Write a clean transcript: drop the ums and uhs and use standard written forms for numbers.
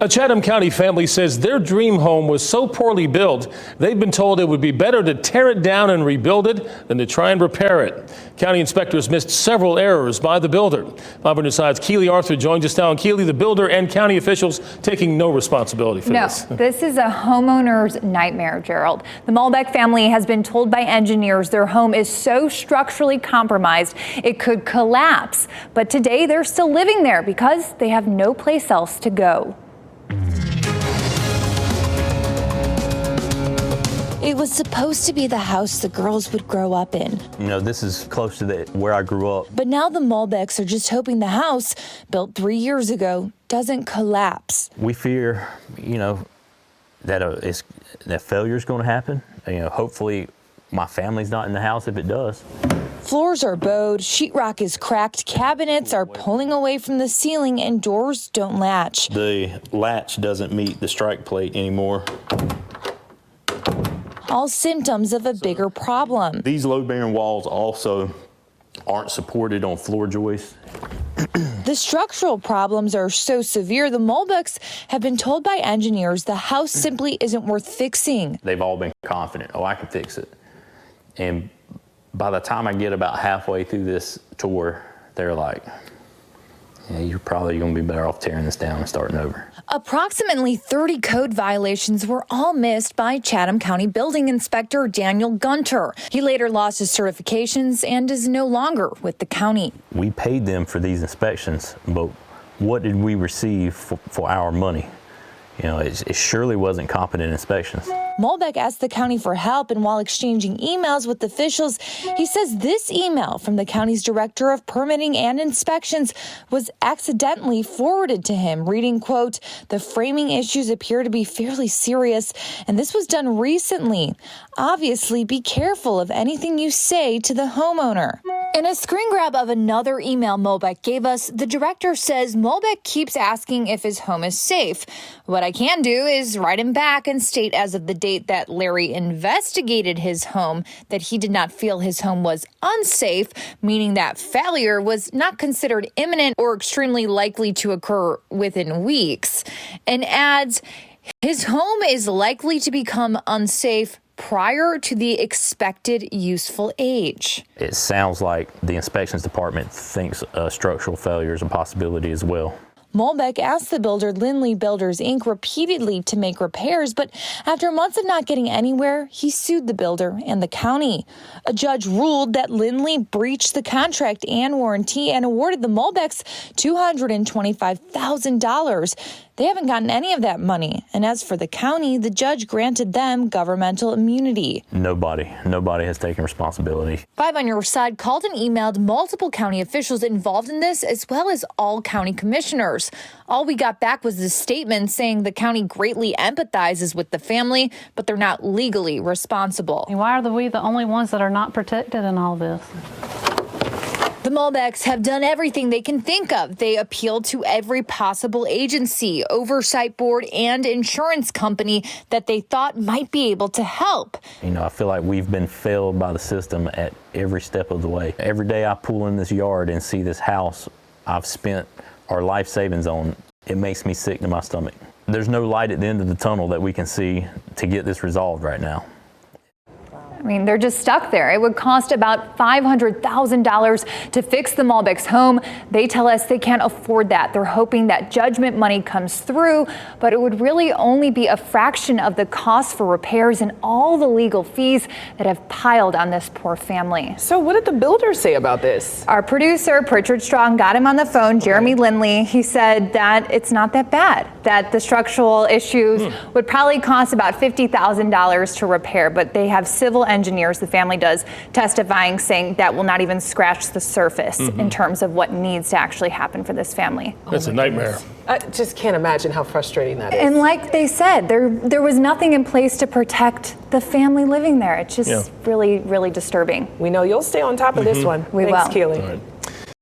A Chatham County family says their dream home was so poorly built, they've been told it would be better to tear it down and rebuild it than to try and repair it. County inspectors missed several errors by the builder. 5 Side's Keely Arthur joins us now. And Keely, the builder and county officials taking no responsibility for this. No, this is a homeowner's nightmare, Gerald. The Muehlbach family has been told by engineers their home is so structurally compromised it could collapse. But today they're still living there because they have no place else to go. It was supposed to be the house the girls would grow up in. You know, this is close to where I grew up. But now the Muehlbachs are just hoping the house, built 3 years ago, doesn't collapse. We fear, that failure is going to happen. Hopefully my family's not in the house if it does. Floors are bowed, sheetrock is cracked, cabinets are pulling away from the ceiling, and doors don't latch. The latch doesn't meet the strike plate anymore. All symptoms of a bigger problem. These load-bearing walls also aren't supported on floor joists. The structural problems are so severe, the Muehlbachs have been told by engineers the house simply isn't worth fixing. They've all been confident, I can fix it. And by the time I get about halfway through this tour, they're like, yeah, you're probably going to be better off tearing this down and starting over. Approximately 30 code violations were all missed by Chatham County Building Inspector Daniel Gunter. He later lost his certifications and is no longer with the county. We paid them for these inspections, but what did we receive for our money? It surely wasn't competent inspections. Muehlbach asked the county for help, and while exchanging emails with officials, he says this email from the county's director of permitting and inspections was accidentally forwarded to him, reading, quote, "The framing issues appear to be fairly serious, and this was done recently. Obviously, be careful of anything you say to the homeowner." In a screen grab of another email Muehlbach gave us, the director says Muehlbach keeps asking if his home is safe. What I can do is write him back and state as of the date that Larry investigated his home that he did not feel his home was unsafe, meaning that failure was not considered imminent or extremely likely to occur within weeks, and adds his home is likely to become unsafe prior to the expected useful age. It sounds like the inspections department thinks structural failure is a possibility as well. Muehlbach asked the builder Lindley Builders, Inc. repeatedly to make repairs, but after months of not getting anywhere, he sued the builder and the county. A judge ruled that Lindley breached the contract and warranty and awarded the Muehlbachs $225,000. They haven't gotten any of that money. And as for the county, the judge granted them governmental immunity. Nobody has taken responsibility. 5 on Your Side called and emailed multiple county officials involved in this, as well as all county commissioners. All we got back was this statement saying the county greatly empathizes with the family, but they're not legally responsible. Why are we the only ones that are not protected in all this? The Muehlbachs have done everything they can think of. They appealed to every possible agency, oversight board, and insurance company that they thought might be able to help. I feel like we've been failed by the system at every step of the way. Every day I pull in this yard and see this house I've spent our life savings on, it makes me sick to my stomach. There's no light at the end of the tunnel that we can see to get this resolved right now. They're just stuck there. It would cost about $500,000 to fix the Muehlbachs' home. They tell us they can't afford that. They're hoping that judgment money comes through, but it would really only be a fraction of the cost for repairs and all the legal fees that have piled on this poor family. So what did the builders say about this? Our producer, Pritchard Strong, got him on the phone, Jeremy Lindley. He said that it's not that bad, that the structural issues would probably cost about $50,000 to repair, but they have civil engineers, the family does, testifying, saying that will not even scratch the surface in terms of what needs to actually happen for this family. That's a nightmare. I just can't imagine how frustrating that is. And like they said, there was nothing in place to protect the family living there. It's just really, really disturbing. We know you'll stay on top of this one. We Thanks, will. Keely.